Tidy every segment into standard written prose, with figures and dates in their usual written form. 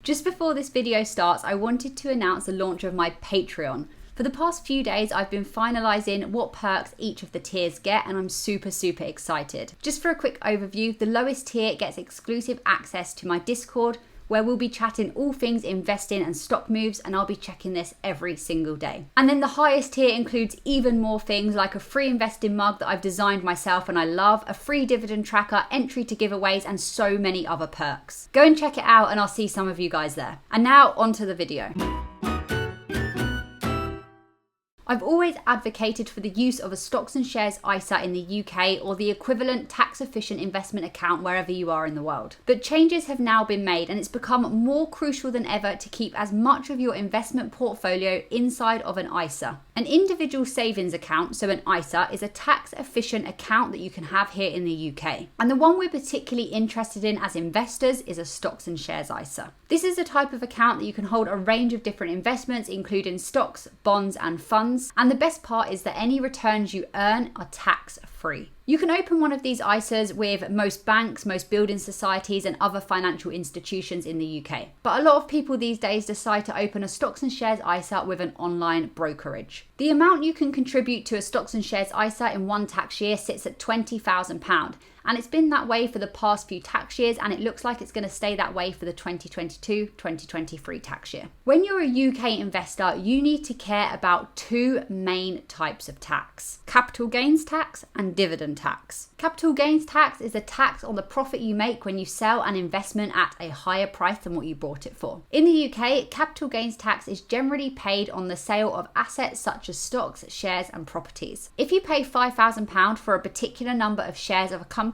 Just before this video starts, I wanted to announce the launch of my Patreon. For the past few days, I've been finalising what perks each of the tiers get, and I'm super excited. Just for a quick overview, the lowest tier gets exclusive access to my Discord, where we'll be chatting all things investing and stock moves, and I'll be checking this every single day. And then the highest tier includes even more things like a free investing mug that I've designed myself and I love, a free dividend tracker, entry to giveaways, and so many other perks. Go and check it out and I'll see some of you guys there. And now onto the video. I've always advocated for the use of a stocks and shares ISA in the UK or the equivalent tax-efficient investment account wherever you are in the world. But changes have now been made and it's become more crucial than ever to keep as much of your investment portfolio inside of an ISA. An individual savings account, so an ISA, is a tax-efficient account that you can have here in the UK. And the one we're particularly interested in as investors is a stocks and shares ISA. This is a type of account that you can hold a range of different investments, including stocks, bonds, and funds. And the best part is that any returns you earn are tax-free. You can open one of these ISAs with most banks, most building societies, and other financial institutions in the UK. But a lot of people these days decide to open a stocks and shares ISA with an online brokerage. The amount you can contribute to a stocks and shares ISA in one tax year sits at £20,000. And it's been that way for the past few tax years, and it looks like it's going to stay that way for the 2022-2023 tax year. When you're a UK investor, you need to care about two main types of tax: capital gains tax and dividend tax. Capital gains tax is a tax on the profit you make when you sell an investment at a higher price than what you bought it for. In the UK, capital gains tax is generally paid on the sale of assets such as stocks, shares, and properties. If you pay £5,000 for a particular number of shares of a company,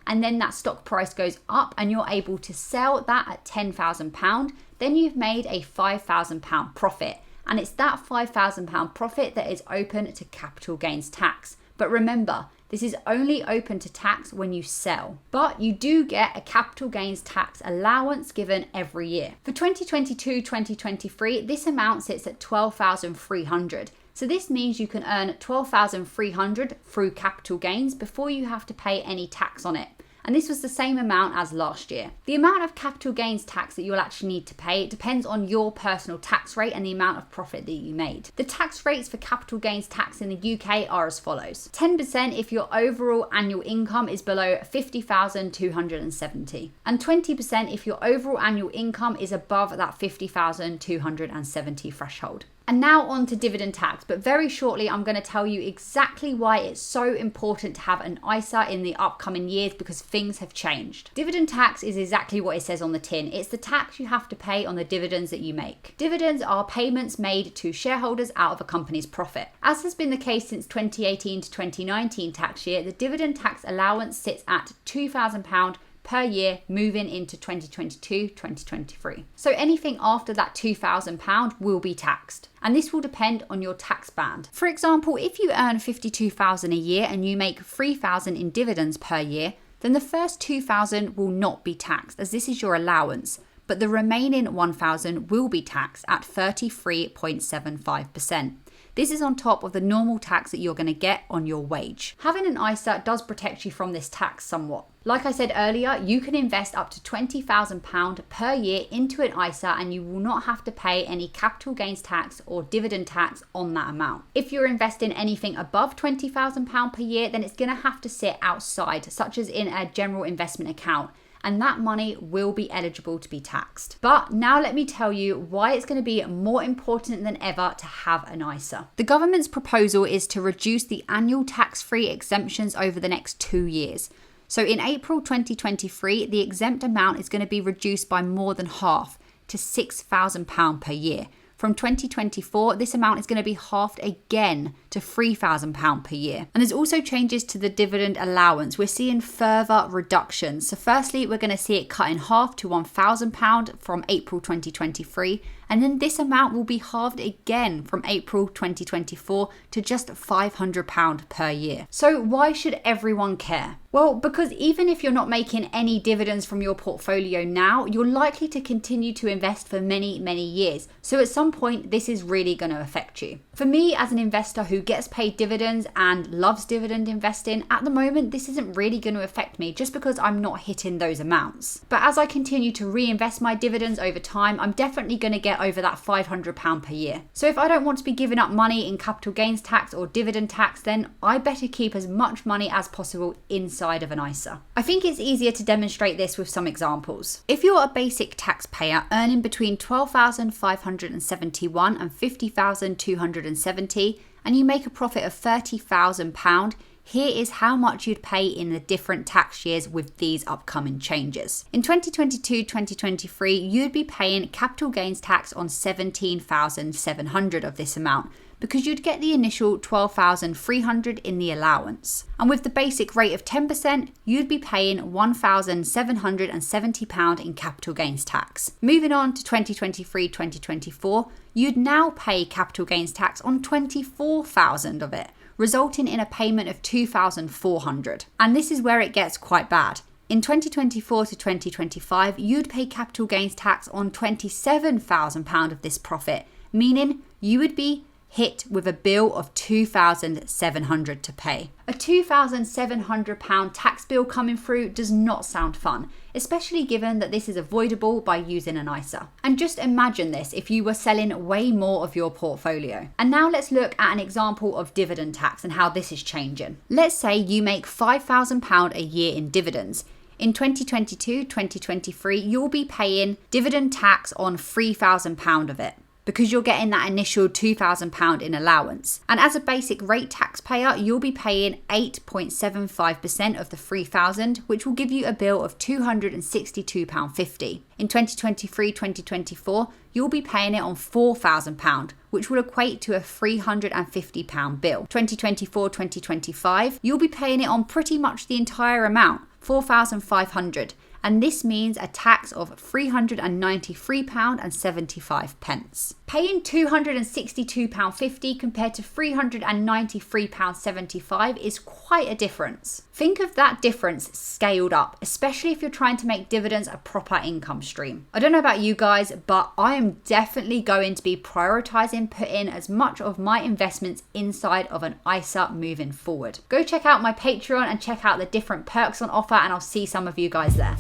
and then that stock price goes up and you're able to sell that at £10,000, then you've made a £5,000 profit. And it's that £5,000 profit that is open to capital gains tax. But remember, this is only open to tax when you sell. But you do get a capital gains tax allowance given every year. For 2022-2023, this amount sits at £12,300. So this means you can earn £12,300 through capital gains before you have to pay any tax on it. And this was the same amount as last year. The amount of capital gains tax that you'll actually need to pay depends on your personal tax rate and the amount of profit that you made. The tax rates for capital gains tax in the UK are as follows: 10% if your overall annual income is below $50,270, and 20% if your overall annual income is above that $50,270 threshold. And now on to dividend tax, but very shortly I'm going to tell you exactly why it's so important to have an ISA in the upcoming years, because things have changed. Dividend tax is exactly what it says on the tin. It's the tax you have to pay on the dividends that you make. Dividends are payments made to shareholders out of a company's profit. As has been the case since 2018 to 2019 tax year, the dividend tax allowance sits at £2,000 per year moving into 2022-2023. So anything after that £2,000 will be taxed. And this will depend on your tax band. For example, if you earn $52,000 a year and you make $3,000 in dividends per year, then the first $2,000 will not be taxed, as this is your allowance. But the remaining $1,000 will be taxed at 33.75%. This is on top of the normal tax that you're going to get on your wage. Having an ISA does protect you from this tax somewhat. Like I said earlier, you can invest up to £20,000 per year into an ISA and you will not have to pay any capital gains tax or dividend tax on that amount. If you're investing anything above £20,000 per year, then it's going to have to sit outside, such as in a general investment account, and that money will be eligible to be taxed. But now let me tell you why it's going to be more important than ever to have an ISA. The government's proposal is to reduce the annual tax-free exemptions over the next 2 years. So in April 2023, the exempt amount is going to be reduced by more than half to £6,000 per year. From 2024, this amount is going to be halved again to £3,000 per year. And there's also changes to the dividend allowance. We're seeing further reductions. So firstly, we're going to see it cut in half to £1,000 from April 2023. And then this amount will be halved again from April 2024 to just £500 per year. So why should everyone care? Well, because even if you're not making any dividends from your portfolio now, you're likely to continue to invest for many, many years. So at some point, this is really going to affect you. For me, as an investor who gets paid dividends and loves dividend investing, at the moment, this isn't really going to affect me just because I'm not hitting those amounts. But as I continue to reinvest my dividends over time, I'm definitely going to get over that £500 per year. So if I don't want to be giving up money in capital gains tax or dividend tax, then I better keep as much money as possible inside of an ISA. I think it's easier to demonstrate this with some examples. If you're a basic taxpayer earning between £12,571 and £50,270 and you make a profit of £30,000, here is how much you'd pay in the different tax years with these upcoming changes. In 2022-2023, you'd be paying capital gains tax on £17,700 of this amount, because you'd get the initial £12,300 in the allowance. And with the basic rate of 10%, you'd be paying £1,770 in capital gains tax. Moving on to 2023-2024, you'd now pay capital gains tax on £24,000 of it, resulting in a payment of £2,400. And this is where it gets quite bad. In 2024 to 2025, you'd pay capital gains tax on £27,000 of this profit, meaning you would be hit with a bill of £2,700 to pay. A £2,700 tax bill coming through does not sound fun, especially given that this is avoidable by using an ISA. And just imagine this if you were selling way more of your portfolio. And now let's look at an example of dividend tax and how this is changing. Let's say you make £5,000 a year in dividends. In 2022-2023, you'll be paying dividend tax on £3,000 of it, because you're getting that initial £2,000 in allowance. And as a basic rate taxpayer, you'll be paying 8.75% of the £3,000, which will give you a bill of £262.50. In 2023-2024, you'll be paying it on £4,000, which will equate to a £350 bill. 2024-2025, you'll be paying it on pretty much the entire amount, £4,500. And this means a tax of £393.75. Paying £262.50 compared to £393.75 is quite a difference. Think of that difference scaled up, especially if you're trying to make dividends a proper income stream. I don't know about you guys, but I am definitely going to be prioritizing putting as much of my investments inside of an ISA moving forward. Go check out my Patreon and check out the different perks on offer, and I'll see some of you guys there.